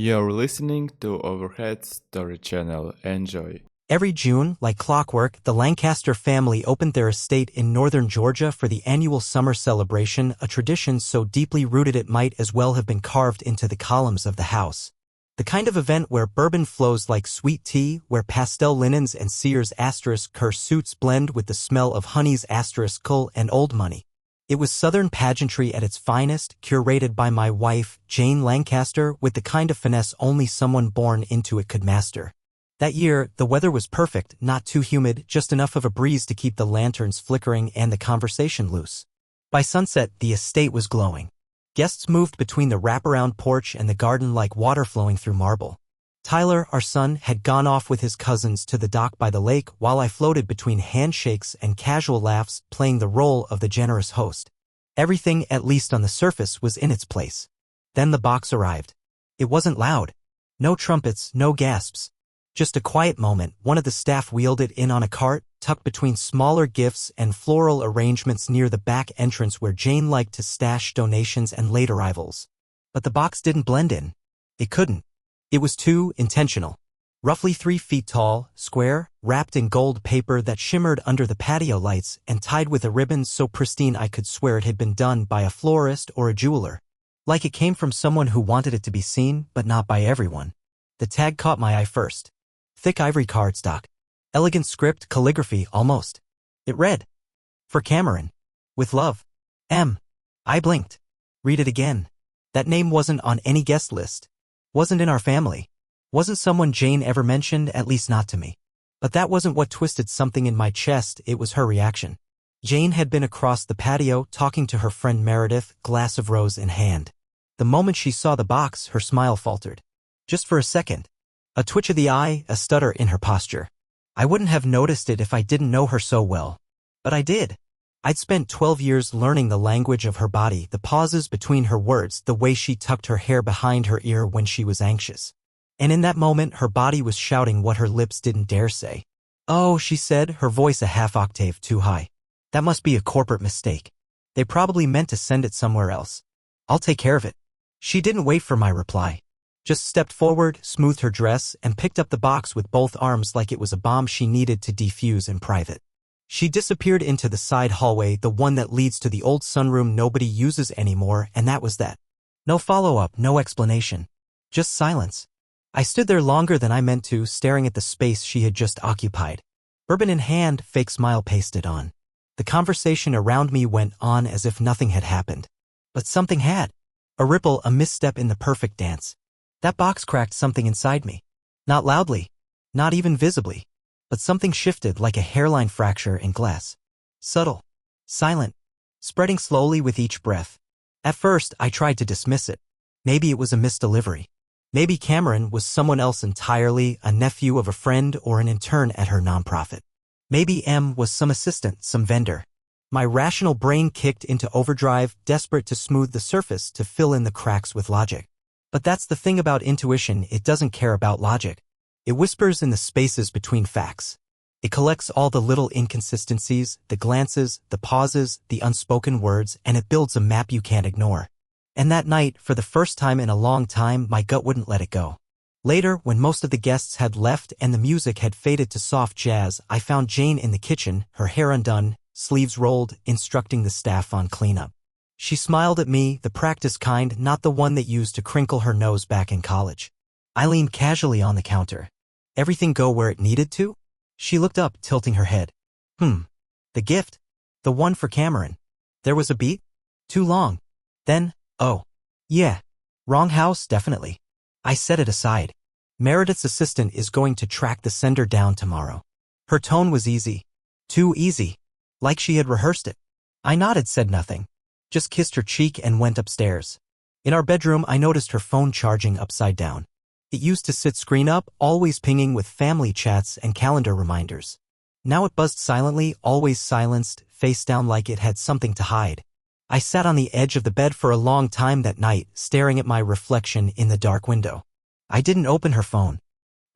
You're listening to Overhead Story Channel. Enjoy. Every June, like clockwork, the Lancaster family opened their estate in northern Georgia for the annual summer celebration, a tradition so deeply rooted it might as well have been carved into the columns of the house. The kind of event where bourbon flows like sweet tea, where pastel linens and Sears *her suits blend with the smell of honey's *cull and old money. It was Southern pageantry at its finest, curated by my wife, Jane Lancaster, with the kind of finesse only someone born into it could master. That year, the weather was perfect, not too humid, just enough of a breeze to keep the lanterns flickering and the conversation loose. By sunset, the estate was glowing. Guests moved between the wraparound porch and the garden like water flowing through marble. Tyler, our son, had gone off with his cousins to the dock by the lake while I floated between handshakes and casual laughs, playing the role of the generous host. Everything, at least on the surface, was in its place. Then the box arrived. It wasn't loud. No trumpets, no gasps. Just a quiet moment. One of the staff wheeled it in on a cart, tucked between smaller gifts and floral arrangements near the back entrance where Jane liked to stash donations and late arrivals. But the box didn't blend in. It couldn't. It was too intentional. Roughly 3 feet tall, square, wrapped in gold paper that shimmered under the patio lights and tied with a ribbon so pristine I could swear it had been done by a florist or a jeweler. Like it came from someone who wanted it to be seen, but not by everyone. The tag caught my eye first. Thick ivory cardstock. Elegant script, calligraphy, almost. It read, "For Cameron. With love. M." I blinked. Read it again. That name wasn't on any guest list. Wasn't in our family. Wasn't someone Jane ever mentioned, at least not to me. But that wasn't what twisted something in my chest, it was her reaction. Jane had been across the patio talking to her friend Meredith, glass of rose in hand. The moment she saw the box, her smile faltered. Just for a second. A twitch of the eye, a stutter in her posture. I wouldn't have noticed it if I didn't know her so well. But I did. I'd spent 12 years learning the language of her body, the pauses between her words, the way she tucked her hair behind her ear when she was anxious. And in that moment, her body was shouting what her lips didn't dare say. "Oh," she said, her voice a half octave too high. "That must be a corporate mistake. They probably meant to send it somewhere else. I'll take care of it." She didn't wait for my reply. Just stepped forward, smoothed her dress, and picked up the box with both arms like it was a bomb she needed to defuse in private. She disappeared into the side hallway, the one that leads to the old sunroom nobody uses anymore, and that was that. No follow-up, no explanation. Just silence. I stood there longer than I meant to, staring at the space she had just occupied. Bourbon in hand, fake smile pasted on. The conversation around me went on as if nothing had happened. But something had. A ripple, a misstep in the perfect dance. That box cracked something inside me. Not loudly. Not even visibly. But something shifted like a hairline fracture in glass. Subtle. Silent. Spreading slowly with each breath. At first, I tried to dismiss it. Maybe it was a misdelivery. Maybe Cameron was someone else entirely, a nephew of a friend or an intern at her nonprofit. Maybe M was some assistant, some vendor. My rational brain kicked into overdrive, desperate to smooth the surface, to fill in the cracks with logic. But that's the thing about intuition, it doesn't care about logic. It whispers in the spaces between facts. It collects all the little inconsistencies, the glances, the pauses, the unspoken words, and it builds a map you can't ignore. And that night, for the first time in a long time, my gut wouldn't let it go. Later, when most of the guests had left and the music had faded to soft jazz, I found Jane in the kitchen, her hair undone, sleeves rolled, instructing the staff on cleanup. She smiled at me, the practice kind, not the one that used to crinkle her nose back in college. I leaned casually on the counter. Everything go where it needed to? She looked up, tilting her head. The gift? The one for Cameron. There was a beat? Too long. Then, oh. Yeah. Wrong house, definitely. I set it aside. Meredith's assistant is going to track the sender down tomorrow. Her tone was easy. Too easy. Like she had rehearsed it. I nodded, said nothing. Just kissed her cheek and went upstairs. In our bedroom, I noticed her phone charging upside down. It used to sit screen up, always pinging with family chats and calendar reminders. Now it buzzed silently, always silenced, face down like it had something to hide. I sat on the edge of the bed for a long time that night, staring at my reflection in the dark window. I didn't open her phone.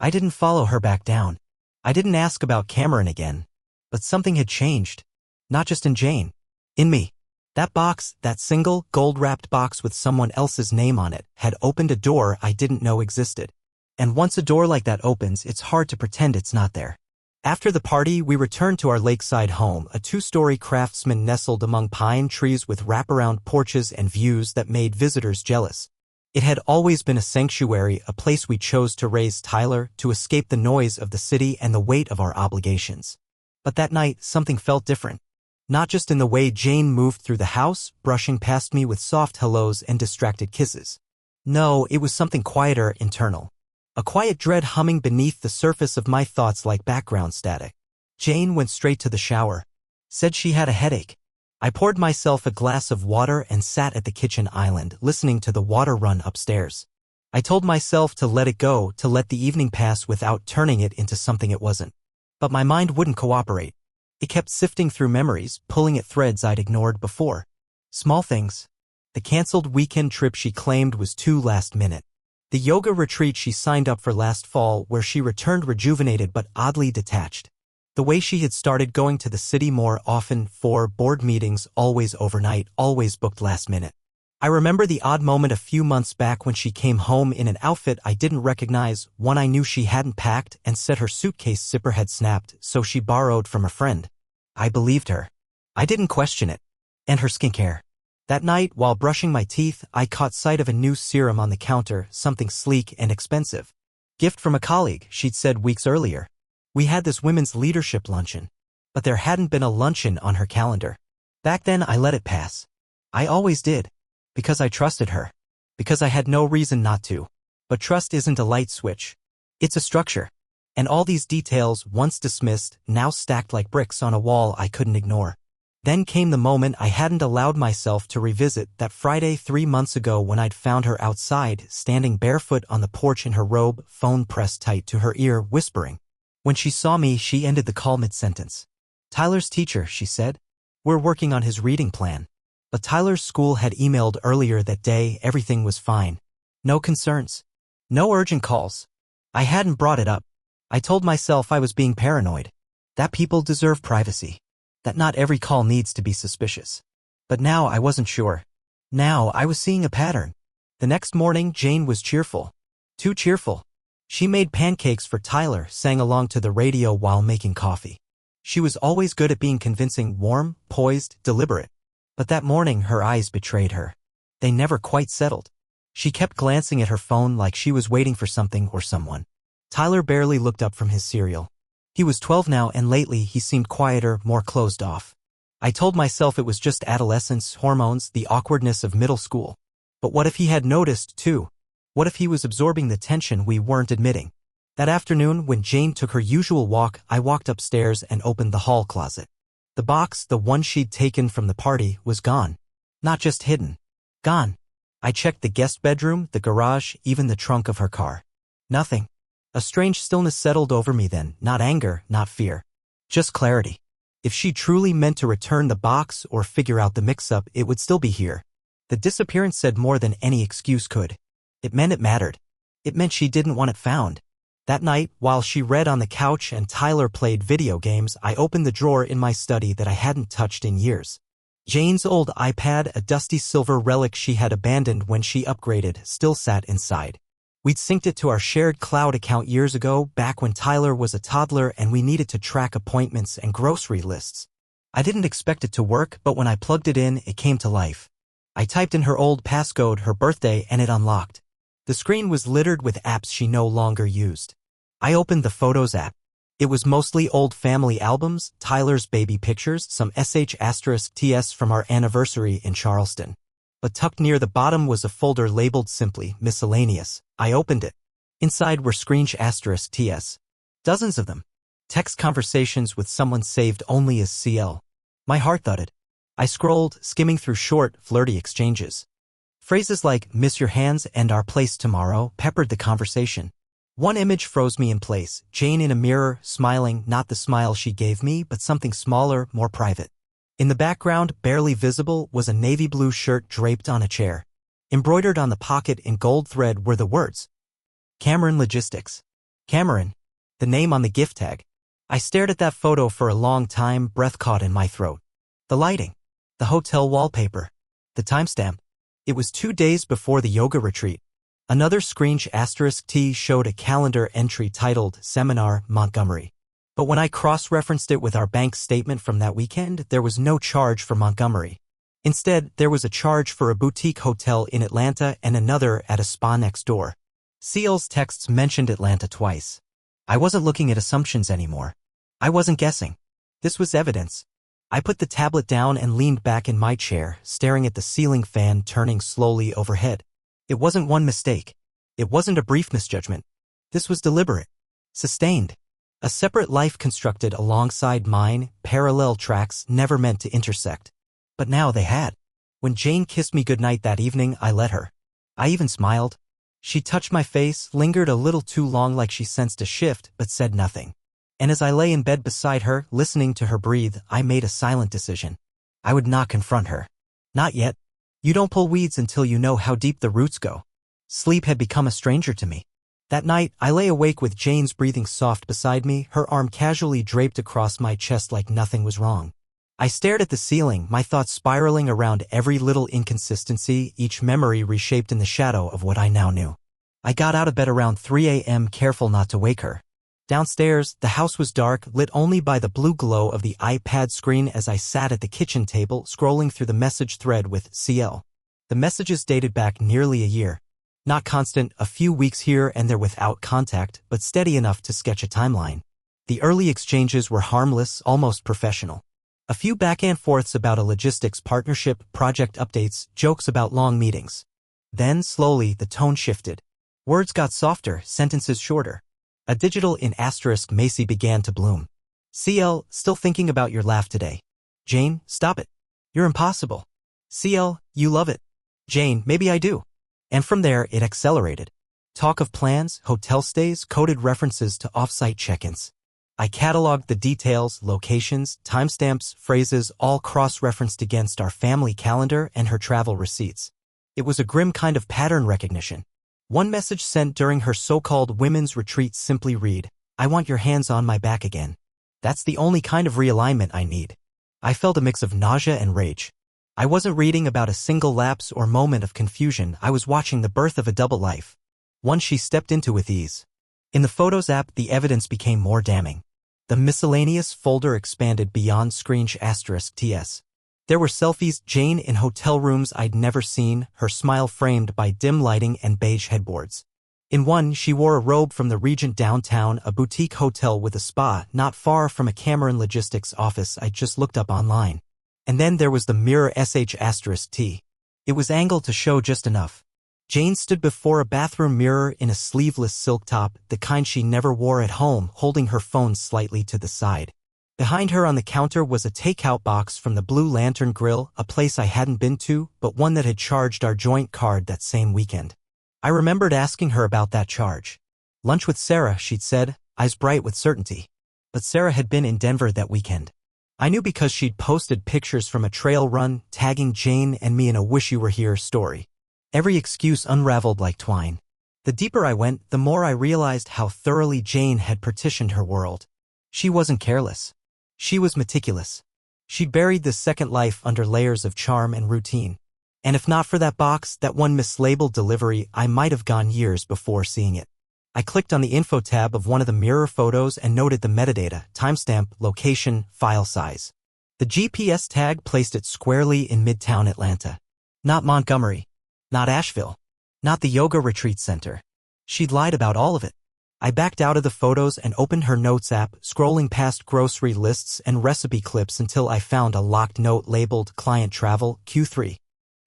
I didn't follow her back down. I didn't ask about Cameron again. But something had changed. Not just in Jane. In me. That box, that single, gold-wrapped box with someone else's name on it, had opened a door I didn't know existed. And once a door like that opens, it's hard to pretend it's not there. After the party, we returned to our lakeside home, a two-story craftsman nestled among pine trees with wraparound porches and views that made visitors jealous. It had always been a sanctuary, a place we chose to raise Tyler, to escape the noise of the city and the weight of our obligations. But that night, something felt different. Not just in the way Jane moved through the house, brushing past me with soft hellos and distracted kisses. No, it was something quieter, internal. A quiet dread humming beneath the surface of my thoughts like background static. Jane went straight to the shower. Said she had a headache. I poured myself a glass of water and sat at the kitchen island, listening to the water run upstairs. I told myself to let it go, to let the evening pass without turning it into something it wasn't. But my mind wouldn't cooperate. It kept sifting through memories, pulling at threads I'd ignored before. Small things. The canceled weekend trip she claimed was too last minute. The yoga retreat she signed up for last fall, where she returned rejuvenated but oddly detached. The way she had started going to the city more often, for board meetings, always overnight, always booked last minute. I remember the odd moment a few months back when she came home in an outfit I didn't recognize, one I knew she hadn't packed, and said her suitcase zipper had snapped, so she borrowed from a friend. I believed her. I didn't question it. And her skincare. That night, while brushing my teeth, I caught sight of a new serum on the counter, something sleek and expensive. Gift from a colleague, she'd said weeks earlier. We had this women's leadership luncheon. But there hadn't been a luncheon on her calendar. Back then, I let it pass. I always did. Because I trusted her. Because I had no reason not to. But trust isn't a light switch. It's a structure. And all these details, once dismissed, now stacked like bricks on a wall I couldn't ignore. Then came the moment I hadn't allowed myself to revisit, that Friday 3 months ago when I'd found her outside, standing barefoot on the porch in her robe, phone pressed tight to her ear, whispering. When she saw me, she ended the call mid-sentence. Tyler's teacher, she said. We're working on his reading plan. But Tyler's school had emailed earlier that day, everything was fine. No concerns. No urgent calls. I hadn't brought it up. I told myself I was being paranoid. That people deserve privacy. That not every call needs to be suspicious. But now I wasn't sure. Now I was seeing a pattern. The next morning, Jane was cheerful. Too cheerful. She made pancakes for Tyler, sang along to the radio while making coffee. She was always good at being convincing, warm, poised, deliberate. But that morning her eyes betrayed her. They never quite settled. She kept glancing at her phone like she was waiting for something or someone. Tyler barely looked up from his cereal. He was 12 now, and lately he seemed quieter, more closed off. I told myself it was just adolescence, hormones, the awkwardness of middle school. But what if he had noticed, too? What if he was absorbing the tension we weren't admitting? That afternoon, when Jane took her usual walk, I walked upstairs and opened the hall closet. The box, the one she'd taken from the party, was gone. Not just hidden. Gone. I checked the guest bedroom, the garage, even the trunk of her car. Nothing. A strange stillness settled over me then, not anger, not fear. Just clarity. If she truly meant to return the box or figure out the mix-up, it would still be here. The disappearance said more than any excuse could. It meant it mattered. It meant she didn't want it found. That night, while she read on the couch and Tyler played video games, I opened the drawer in my study that I hadn't touched in years. Jane's old iPad, a dusty silver relic she had abandoned when she upgraded, still sat inside. We'd synced it to our shared cloud account years ago, back when Tyler was a toddler and we needed to track appointments and grocery lists. I didn't expect it to work, but when I plugged it in, it came to life. I typed in her old passcode, her birthday, and it unlocked. The screen was littered with apps she no longer used. I opened the Photos app. It was mostly old family albums, Tyler's baby pictures, some *TS from our anniversary in Charleston. But tucked near the bottom was a folder labeled simply Miscellaneous. I opened it. Inside were *TS. Dozens of them. Text conversations with someone saved only as CL. My heart thudded. I scrolled, skimming through short, flirty exchanges. Phrases like, miss your hands and our place tomorrow, peppered the conversation. One image froze me in place, Jane in a mirror, smiling, not the smile she gave me, but something smaller, more private. In the background, barely visible, was a navy blue shirt draped on a chair. Embroidered on the pocket in gold thread were the words, Cameron Logistics. Cameron, the name on the gift tag. I stared at that photo for a long time, breath caught in my throat. The lighting. The hotel wallpaper. The timestamp. It was 2 days before the yoga retreat. Another screenshot T showed a calendar entry titled Seminar, Montgomery. But when I cross-referenced it with our bank statement from that weekend, there was no charge for Montgomery. Instead, there was a charge for a boutique hotel in Atlanta and another at a spa next door. CL's texts mentioned Atlanta twice. I wasn't looking at assumptions anymore. I wasn't guessing. This was evidence. I put the tablet down and leaned back in my chair, staring at the ceiling fan turning slowly overhead. It wasn't one mistake. It wasn't a brief misjudgment. This was deliberate. Sustained. A separate life constructed alongside mine, parallel tracks never meant to intersect. But now they had. When Jane kissed me goodnight that evening, I let her. I even smiled. She touched my face, lingered a little too long like she sensed a shift, but said nothing. And as I lay in bed beside her, listening to her breathe, I made a silent decision. I would not confront her. Not yet. You don't pull weeds until you know how deep the roots go. Sleep had become a stranger to me. That night, I lay awake with Jane's breathing soft beside me, her arm casually draped across my chest like nothing was wrong. I stared at the ceiling, my thoughts spiraling around every little inconsistency, each memory reshaped in the shadow of what I now knew. I got out of bed around 3 a.m., careful not to wake her. Downstairs, the house was dark, lit only by the blue glow of the iPad screen as I sat at the kitchen table, scrolling through the message thread with CL. The messages dated back nearly a year. Not constant, a few weeks here and there without contact, but steady enough to sketch a timeline. The early exchanges were harmless, almost professional. A few back and forths about a logistics partnership, project updates, jokes about long meetings. Then, slowly, the tone shifted. Words got softer, sentences shorter. A digital in asterisk Macy began to bloom. CL, still thinking about your laugh today. Jane, stop it. You're impossible. CL, you love it. Jane, maybe I do. And from there, it accelerated. Talk of plans, hotel stays, coded references to off-site check-ins. I cataloged the details, locations, timestamps, phrases, all cross-referenced against our family calendar and her travel receipts. It was a grim kind of pattern recognition. One message sent during her so-called women's retreat simply read, I want your hands on my back again. That's the only kind of realignment I need. I felt a mix of nausea and rage. I wasn't reading about a single lapse or moment of confusion. I was watching the birth of a double life. One she stepped into with ease. In the Photos app, the evidence became more damning. The miscellaneous folder expanded beyond *TS. There were selfies, Jane in hotel rooms I'd never seen, her smile framed by dim lighting and beige headboards. In one, she wore a robe from the Regent downtown, a boutique hotel with a spa not far from a Cameron Logistics office I'd just looked up online. And then there was the mirror *T. It was angled to show just enough. Jane stood before a bathroom mirror in a sleeveless silk top, the kind she never wore at home, holding her phone slightly to the side. Behind her on the counter was a takeout box from the Blue Lantern Grill, a place I hadn't been to, but one that had charged our joint card that same weekend. I remembered asking her about that charge. Lunch with Sarah, she'd said, eyes bright with certainty. But Sarah had been in Denver that weekend. I knew because she'd posted pictures from a trail run, tagging Jane and me in a wish you were here story. Every excuse unraveled like twine. The deeper I went, the more I realized how thoroughly Jane had partitioned her world. She wasn't careless. She was meticulous. She'd buried this second life under layers of charm and routine. And if not for that box, that one mislabeled delivery, I might have gone years before seeing it. I clicked on the info tab of one of the mirror photos and noted the metadata, timestamp, location, file size. The GPS tag placed it squarely in Midtown Atlanta. Not Montgomery. Not Asheville. Not the yoga retreat center. She'd lied about all of it. I backed out of the photos and opened her notes app, scrolling past grocery lists and recipe clips until I found a locked note labeled Client Travel Q3.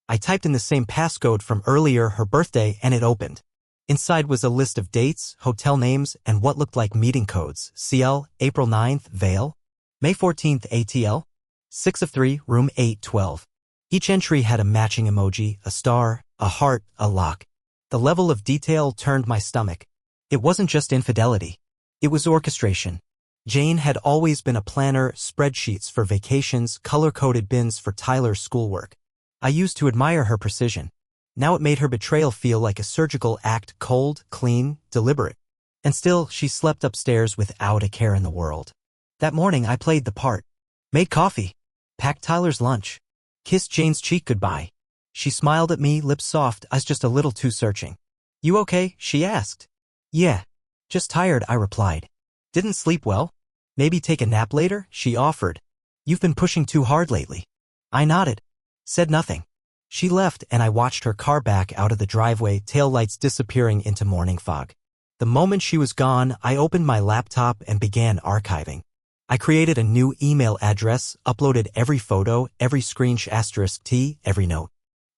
I typed in the same passcode from earlier, her birthday, and it opened. Inside was a list of dates, hotel names, and what looked like meeting codes. CL, April 9th, Vail. May 14th, ATL. 6 of 3, room 812. Each entry had a matching emoji, a star, a heart, a lock. The level of detail turned my stomach. It wasn't just infidelity. It was orchestration. Jane had always been a planner, spreadsheets for vacations, color-coded bins for Tyler's schoolwork. I used to admire her precision. Now it made her betrayal feel like a surgical act, cold, clean, deliberate. And still, she slept upstairs without a care in the world. That morning, I played the part. Made coffee. Packed Tyler's lunch. Kissed Jane's cheek goodbye. She smiled at me, lips soft, eyes just a little too searching. You okay? She asked. Yeah. Just tired, I replied. Didn't sleep well? Maybe take a nap later? She offered. You've been pushing too hard lately. I nodded. Said nothing. She left and I watched her car back out of the driveway, taillights disappearing into morning fog. The moment she was gone, I opened my laptop and began archiving. I created a new email address, uploaded every photo, every screenshot *T, every note.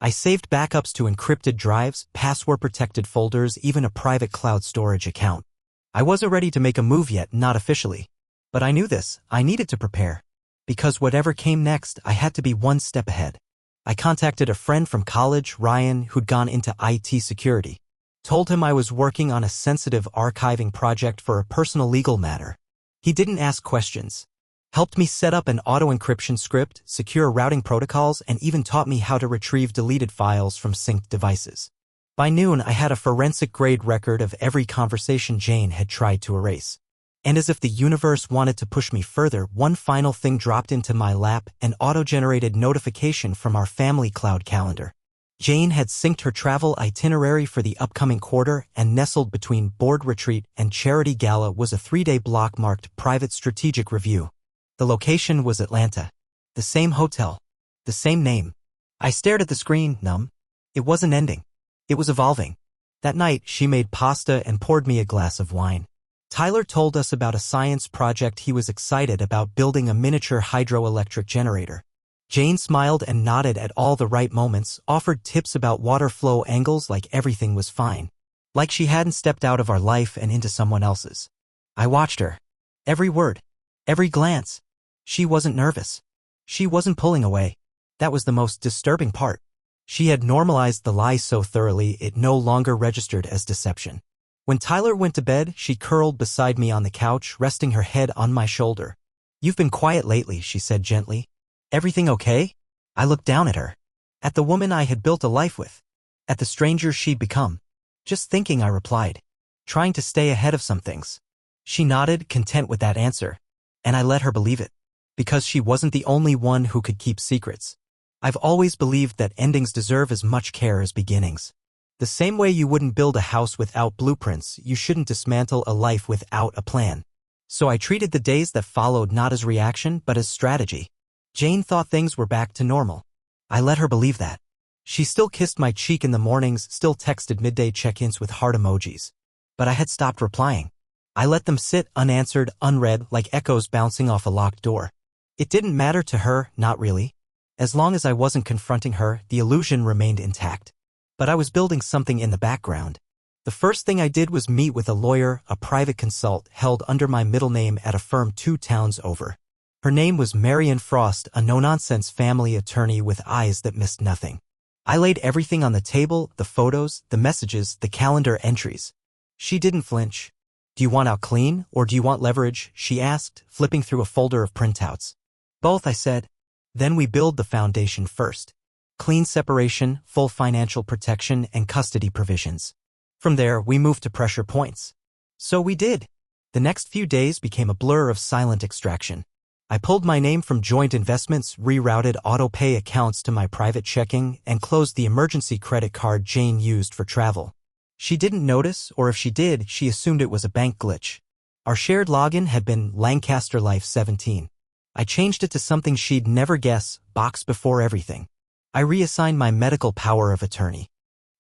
I saved backups to encrypted drives, password-protected folders, even a private cloud storage account. I wasn't ready to make a move yet, not officially. But I knew this, I needed to prepare. Because whatever came next, I had to be one step ahead. I contacted a friend from college, Ryan, who'd gone into IT security. Told him I was working on a sensitive archiving project for a personal legal matter. He didn't ask questions. Helped me set up an auto-encryption script, secure routing protocols, and even taught me how to retrieve deleted files from synced devices. By noon, I had a forensic-grade record of every conversation Jane had tried to erase. And as if the universe wanted to push me further, one final thing dropped into my lap, an auto-generated notification from our family cloud calendar. Jane had synced her travel itinerary for the upcoming quarter, and nestled between board retreat and charity gala was a 3-day block marked Private Strategic Review. The location was Atlanta. The same hotel. The same name. I stared at the screen, numb. It wasn't ending. It was evolving. That night, she made pasta and poured me a glass of wine. Tyler told us about a science project he was excited about, building a miniature hydroelectric generator. Jane smiled and nodded at all the right moments, offered tips about water flow angles like everything was fine. Like she hadn't stepped out of our life and into someone else's. I watched her. Every word. Every glance. She wasn't nervous. She wasn't pulling away. That was the most disturbing part. She had normalized the lie so thoroughly it no longer registered as deception. When Tyler went to bed, she curled beside me on the couch, resting her head on my shoulder. You've been quiet lately, she said gently. Everything okay? I looked down at her. At the woman I had built a life with. At the stranger she'd become. Just thinking, I replied. Trying to stay ahead of some things. She nodded, content with that answer. And I let her believe it. Because she wasn't the only one who could keep secrets. I've always believed that endings deserve as much care as beginnings. The same way you wouldn't build a house without blueprints, you shouldn't dismantle a life without a plan. So I treated the days that followed not as reaction, but as strategy. Jane thought things were back to normal. I let her believe that. She still kissed my cheek in the mornings, still texted midday check-ins with heart emojis. But I had stopped replying. I let them sit unanswered, unread, like echoes bouncing off a locked door. It didn't matter to her, not really. As long as I wasn't confronting her, the illusion remained intact. But I was building something in the background. The first thing I did was meet with a lawyer, a private consult held under my middle name at a firm 2 towns over. Her name was Marian Frost, a no-nonsense family attorney with eyes that missed nothing. I laid everything on the table, the photos, the messages, the calendar entries. She didn't flinch. Do you want out clean, or do you want leverage? She asked, flipping through a folder of printouts. Both, I said. Then we build the foundation first. Clean separation, full financial protection, and custody provisions. From there, we moved to pressure points. So we did. The next few days became a blur of silent extraction. I pulled my name from joint investments, rerouted auto-pay accounts to my private checking, and closed the emergency credit card Jane used for travel. She didn't notice, or if she did, she assumed it was a bank glitch. Our shared login had been Lancaster Life 17. I changed it to something she'd never guess, box before everything. I reassigned my medical power of attorney.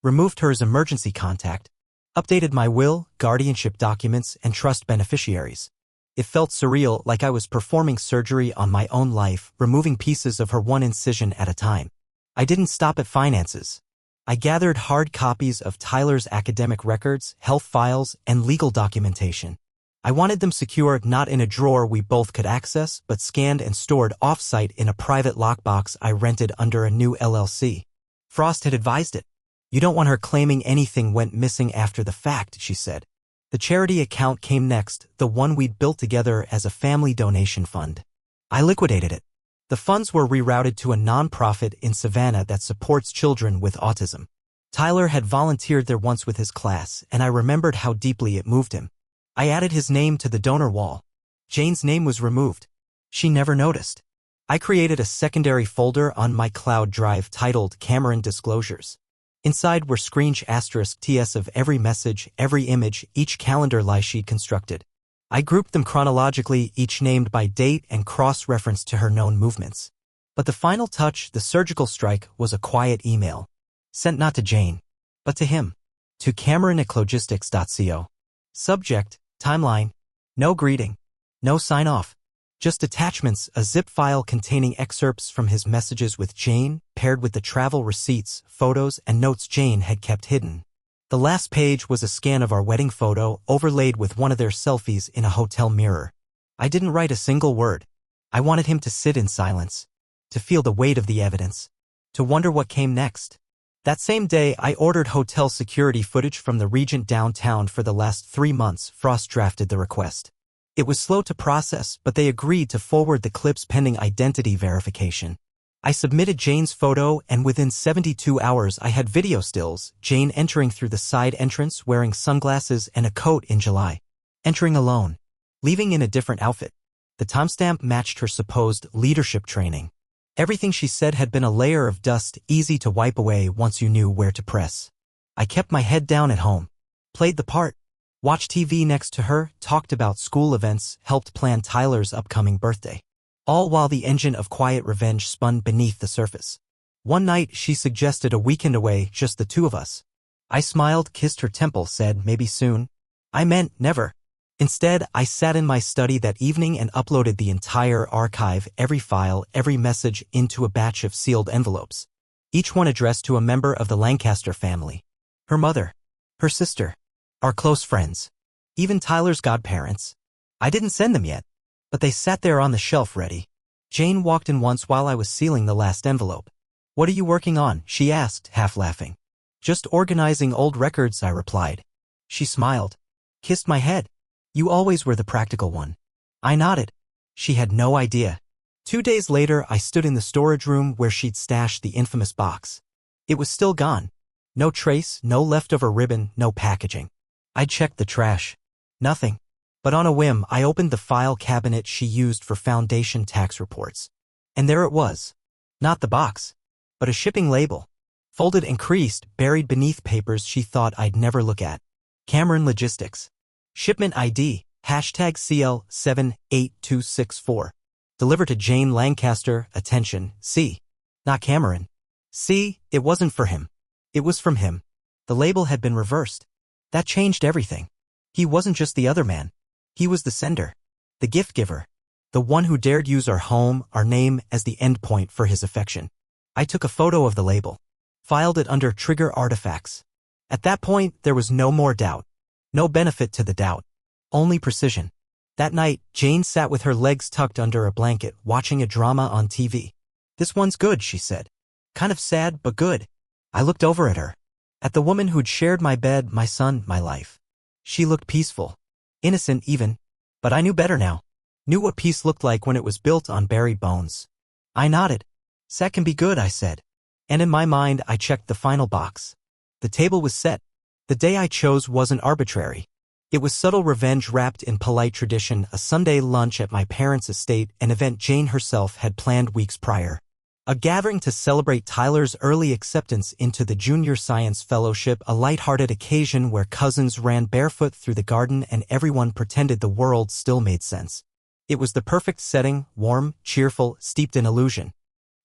Removed her as emergency contact. Updated my will, guardianship documents, and trust beneficiaries. It felt surreal, like I was performing surgery on my own life, removing pieces of her one incision at a time. I didn't stop at finances. I gathered hard copies of Tyler's academic records, health files, and legal documentation. I wanted them secure, not in a drawer we both could access, but scanned and stored off-site in a private lockbox I rented under a new LLC. Frost had advised it. You don't want her claiming anything went missing after the fact, she said. The charity account came next, the one we'd built together as a family donation fund. I liquidated it. The funds were rerouted to a nonprofit in Savannah that supports children with autism. Tyler had volunteered there once with his class, and I remembered how deeply it moved him. I added his name to the donor wall. Jane's name was removed. She never noticed. I created a secondary folder on my cloud drive titled Cameron Disclosures. Inside were **TS of every message, every image, each calendar lie she'd constructed. I grouped them chronologically, each named by date and cross-referenced to her known movements. But the final touch, the surgical strike, was a quiet email. Sent not to Jane, but to him. To Cameron@logistics.co. Subject, timeline. No greeting. No sign-off. Just attachments, a zip file containing excerpts from his messages with Jane, paired with the travel receipts, photos, and notes Jane had kept hidden. The last page was a scan of our wedding photo, overlaid with one of their selfies in a hotel mirror. I didn't write a single word. I wanted him to sit in silence, to feel the weight of the evidence, to wonder what came next. That same day, I ordered hotel security footage from the Regent downtown for the last 3 months. Frost drafted the request. It was slow to process, but they agreed to forward the clips pending identity verification. I submitted Jane's photo, and within 72 hours I had video stills, Jane entering through the side entrance wearing sunglasses and a coat in July. Entering alone. Leaving in a different outfit. The timestamp matched her supposed leadership training. Everything she said had been a layer of dust, easy to wipe away once you knew where to press. I kept my head down at home. Played the part. Watched TV next to her, talked about school events, helped plan Tyler's upcoming birthday. All while the engine of quiet revenge spun beneath the surface. One night, she suggested a weekend away, just the two of us. I smiled, kissed her temple, said maybe soon. I meant never. Instead, I sat in my study that evening and uploaded the entire archive, every file, every message, into a batch of sealed envelopes. Each one addressed to a member of the Lancaster family. Her mother. Her sister. Our close friends. Even Tyler's godparents. I didn't send them yet, but they sat there on the shelf ready. Jane walked in once while I was sealing the last envelope. "What are you working on?" she asked, half laughing. "Just organizing old records," I replied. She smiled. Kissed my head. "You always were the practical one." I nodded. She had no idea. 2 days later, I stood in the storage room where she'd stashed the infamous box. It was still gone. No trace, no leftover ribbon, no packaging. I checked the trash. Nothing. But on a whim, I opened the file cabinet she used for foundation tax reports. And there it was. Not the box, but a shipping label. Folded and creased, buried beneath papers she thought I'd never look at. Cameron Logistics. Shipment ID, #CL78264. Delivered to Jane Lancaster, attention, C. Not Cameron. C, it wasn't for him. It was from him. The label had been reversed. That changed everything. He wasn't just the other man. He was the sender. The gift giver. The one who dared use our home, our name, as the endpoint for his affection. I took a photo of the label. Filed it under Trigger Artifacts. At that point, there was no more doubt. No benefit to the doubt. Only precision. That night, Jane sat with her legs tucked under a blanket, watching a drama on TV. "This one's good," she said. "Kind of sad, but good." I looked over at her. At the woman who'd shared my bed, my son, my life. She looked peaceful. Innocent even. But I knew better now. Knew what peace looked like when it was built on buried bones. I nodded. "Sad can be good," I said. And in my mind, I checked the final box. The table was set. The day I chose wasn't arbitrary. It was subtle revenge wrapped in polite tradition, a Sunday lunch at my parents' estate, an event Jane herself had planned weeks prior. A gathering to celebrate Tyler's early acceptance into the Junior Science Fellowship, a light-hearted occasion where cousins ran barefoot through the garden and everyone pretended the world still made sense. It was the perfect setting, warm, cheerful, steeped in illusion.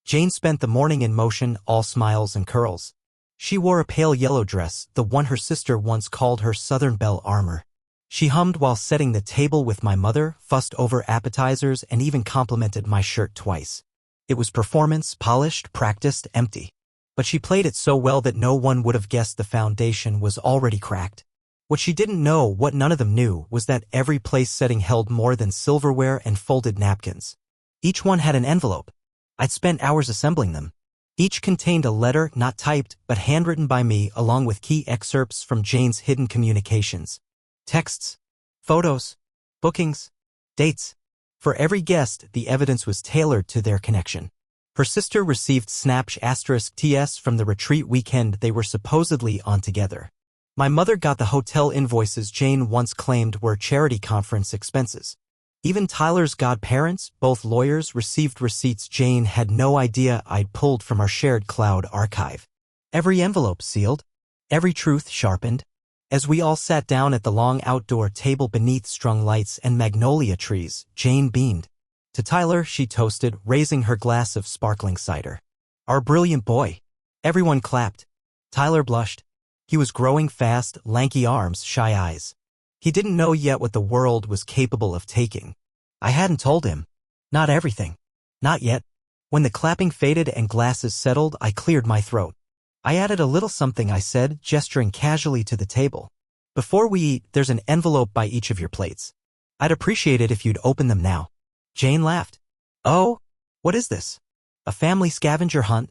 Jane spent the morning in motion, all smiles and curls. She wore a pale yellow dress, the one her sister once called her Southern Belle armor. She hummed while setting the table with my mother, fussed over appetizers, and even complimented my shirt twice. It was performance, polished, practiced, empty. But she played it so well that no one would have guessed the foundation was already cracked. What she didn't know, what none of them knew, was that every place setting held more than silverware and folded napkins. Each one had an envelope. I'd spent hours assembling them. Each contained a letter, not typed, but handwritten by me, along with key excerpts from Jane's hidden communications. Texts, photos, bookings, dates. For every guest, the evidence was tailored to their connection. Her sister received **TS from the retreat weekend they were supposedly on together. My mother got the hotel invoices Jane once claimed were charity conference expenses. Even Tyler's godparents, both lawyers, received receipts Jane had no idea I'd pulled from our shared cloud archive. Every envelope sealed, every truth sharpened. As we all sat down at the long outdoor table beneath strung lights and magnolia trees, Jane beamed. To Tyler, she toasted, raising her glass of sparkling cider. Our brilliant boy. Everyone clapped. Tyler blushed. He was growing fast, lanky arms, shy eyes. He didn't know yet what the world was capable of taking. I hadn't told him. Not everything. Not yet. When the clapping faded and glasses settled, I cleared my throat. I added a little something, I said, gesturing casually to the table. Before we eat, there's an envelope by each of your plates. I'd appreciate it if you'd open them now. Jane laughed. Oh, what is this? A family scavenger hunt?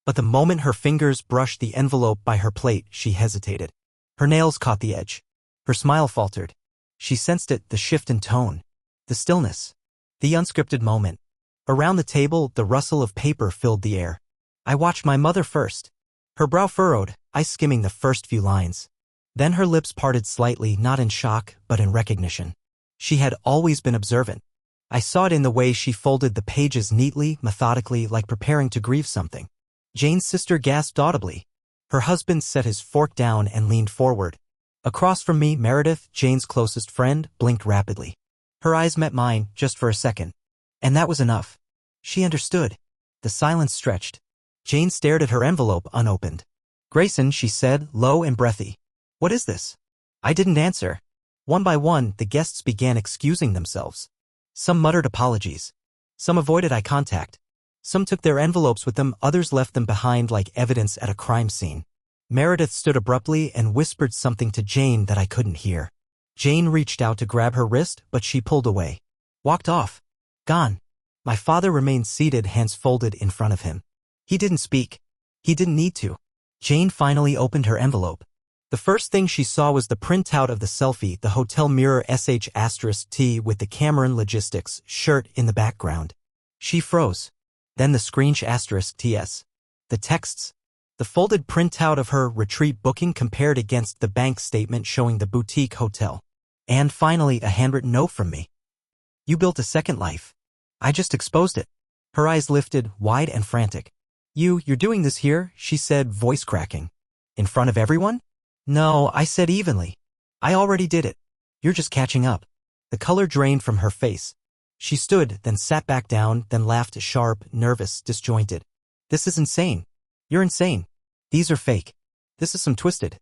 But the moment her fingers brushed the envelope by her plate, she hesitated. Her nails caught the edge. Her smile faltered. She sensed it, the shift in tone. The stillness. The unscripted moment. Around the table, the rustle of paper filled the air. I watched my mother first. Her brow furrowed, I skimming the first few lines. Then her lips parted slightly, not in shock, but in recognition. She had always been observant. I saw it in the way she folded the pages neatly, methodically, like preparing to grieve something. Jane's sister gasped audibly. Her husband set his fork down and leaned forward. Across from me, Meredith, Jane's closest friend, blinked rapidly. Her eyes met mine, just for a second. And that was enough. She understood. The silence stretched. Jane stared at her envelope unopened. Grayson, she said, low and breathy. What is this? I didn't answer. One by one, the guests began excusing themselves. Some muttered apologies. Some avoided eye contact. Some took their envelopes with them, others left them behind like evidence at a crime scene. Meredith stood abruptly and whispered something to Jane that I couldn't hear. Jane reached out to grab her wrist, but she pulled away. Walked off. Gone. My father remained seated, hands folded in front of him. He didn't speak. He didn't need to. Jane finally opened her envelope. The first thing she saw was the printout of the selfie, the hotel mirror sh*T with the Cameron Logistics shirt in the background. She froze. Then the screensh*TS. The texts. The folded printout of her retreat booking compared against the bank statement showing the boutique hotel. And finally, a handwritten note from me. You built a second life. I just exposed it. Her eyes lifted, wide and frantic. You're doing this here, she said, voice cracking. In front of everyone? No, I said evenly. I already did it. You're just catching up. The color drained from her face. She stood, then sat back down, then laughed, sharp, nervous, disjointed. This is insane. You're insane. These are fake. This is some twisted.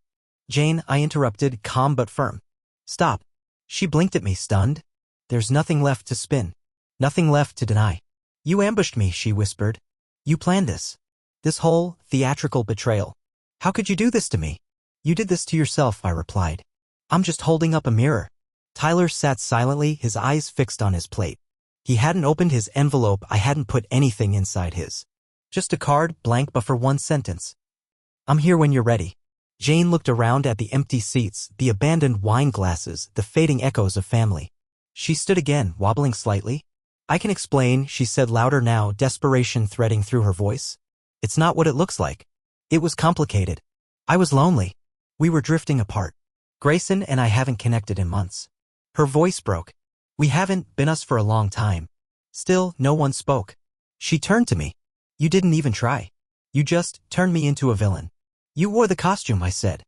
Jane, I interrupted, calm but firm. Stop. She blinked at me, stunned. There's nothing left to spin. Nothing left to deny. You ambushed me, she whispered. You planned this. This whole theatrical betrayal. How could you do this to me? You did this to yourself, I replied. I'm just holding up a mirror. Tyler sat silently, his eyes fixed on his plate. He hadn't opened his envelope, I hadn't put anything inside his. Just a card, blank but for one sentence. I'm here when you're ready. Jane looked around at the empty seats, the abandoned wine glasses, the fading echoes of family. She stood again, wobbling slightly. I can explain, she said louder now, desperation threading through her voice. It's not what it looks like. It was complicated. I was lonely. We were drifting apart. Grayson and I haven't connected in months. Her voice broke. We haven't been us for a long time. Still, no one spoke. She turned to me. You didn't even try. You just turned me into a villain. You wore the costume, I said.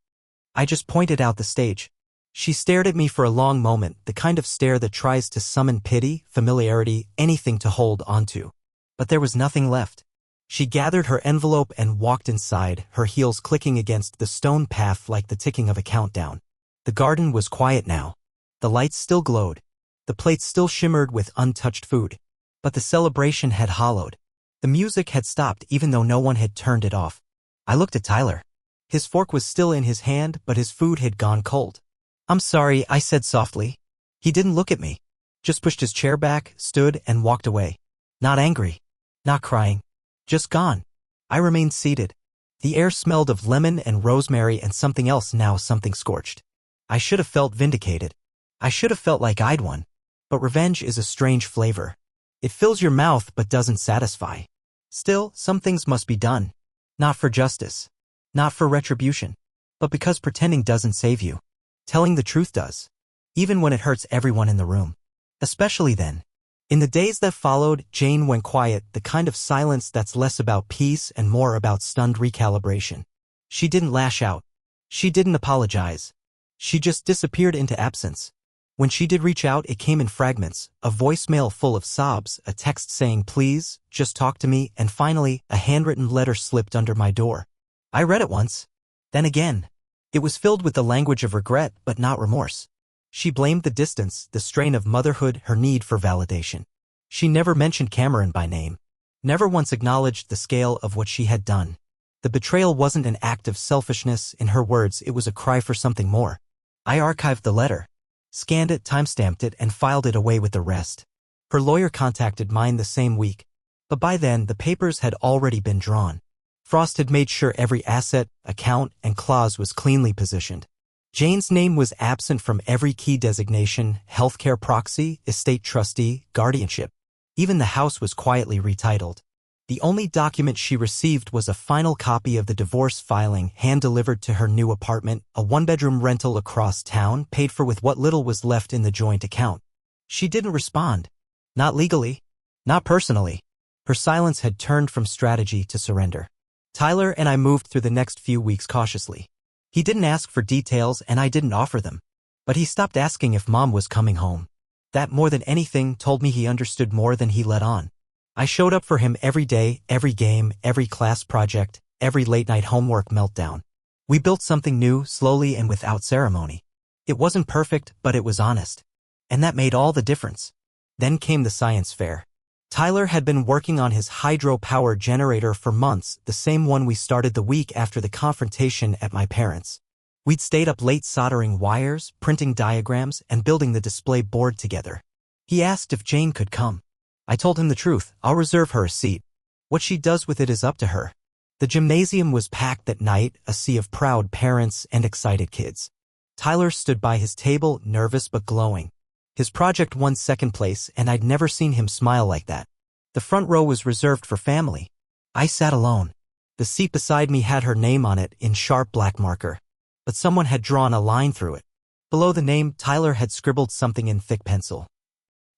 I just pointed out the stage. She stared at me for a long moment, the kind of stare that tries to summon pity, familiarity, anything to hold onto. But there was nothing left. She gathered her envelope and walked inside, her heels clicking against the stone path like the ticking of a countdown. The garden was quiet now. The lights still glowed. The plates still shimmered with untouched food. But the celebration had hollowed. The music had stopped even though no one had turned it off. I looked at Tyler. His fork was still in his hand, but his food had gone cold. I'm sorry, I said softly. He didn't look at me. Just pushed his chair back, stood, and walked away. Not angry. Not crying. Just gone. I remained seated. The air smelled of lemon and rosemary and something else now, something scorched. I should have felt vindicated. I should have felt like I'd won. But revenge is a strange flavor. It fills your mouth but doesn't satisfy. Still, some things must be done. Not for justice. Not for retribution. But because pretending doesn't save you. Telling the truth does. Even when it hurts everyone in the room. Especially then. In the days that followed, Jane went quiet, the kind of silence that's less about peace and more about stunned recalibration. She didn't lash out. She didn't apologize. She just disappeared into absence. When she did reach out, it came in fragments, a voicemail full of sobs, a text saying, "Please, just talk to me," and finally, a handwritten letter slipped under my door. I read it once. Then again. It was filled with the language of regret, but not remorse. She blamed the distance, the strain of motherhood, her need for validation. She never mentioned Cameron by name. Never once acknowledged the scale of what she had done. The betrayal wasn't an act of selfishness, in her words, it was a cry for something more. I archived the letter, scanned it, timestamped it, and filed it away with the rest. Her lawyer contacted mine the same week, but by then the papers had already been drawn. Frost had made sure every asset, account, and clause was cleanly positioned. Jane's name was absent from every key designation: healthcare proxy, estate trustee, guardianship. Even the house was quietly retitled. The only document she received was a final copy of the divorce filing, hand-delivered to her new apartment, a one-bedroom rental across town, paid for with what little was left in the joint account. She didn't respond. Not legally. Not personally. Her silence had turned from strategy to surrender. Tyler and I moved through the next few weeks cautiously. He didn't ask for details and I didn't offer them. But he stopped asking if Mom was coming home. That, more than anything, told me he understood more than he let on. I showed up for him every day, every game, every class project, every late-night homework meltdown. We built something new, slowly and without ceremony. It wasn't perfect, but it was honest. And that made all the difference. Then came the science fair. Tyler had been working on his hydropower generator for months, the same one we started the week after the confrontation at my parents'. We'd stayed up late soldering wires, printing diagrams, and building the display board together. He asked if Jane could come. I told him the truth: I'll reserve her a seat. What she does with it is up to her. The gymnasium was packed that night, a sea of proud parents and excited kids. Tyler stood by his table, nervous but glowing. His project won second place, and I'd never seen him smile like that. The front row was reserved for family. I sat alone. The seat beside me had her name on it in sharp black marker. But someone had drawn a line through it. Below the name, Tyler had scribbled something in thick pencil.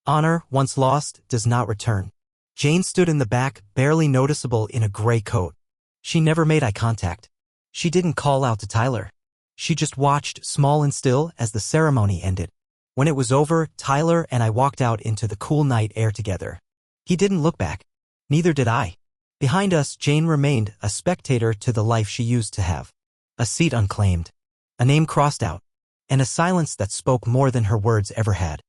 "Honor, once lost, does not return." Jane stood in the back, barely noticeable in a gray coat. She never made eye contact. She didn't call out to Tyler. She just watched, small and still, as the ceremony ended. When it was over, Tyler and I walked out into the cool night air together. He didn't look back. Neither did I. Behind us, Jane remained, a spectator to the life she used to have. A seat unclaimed. A name crossed out. And a silence that spoke more than her words ever had.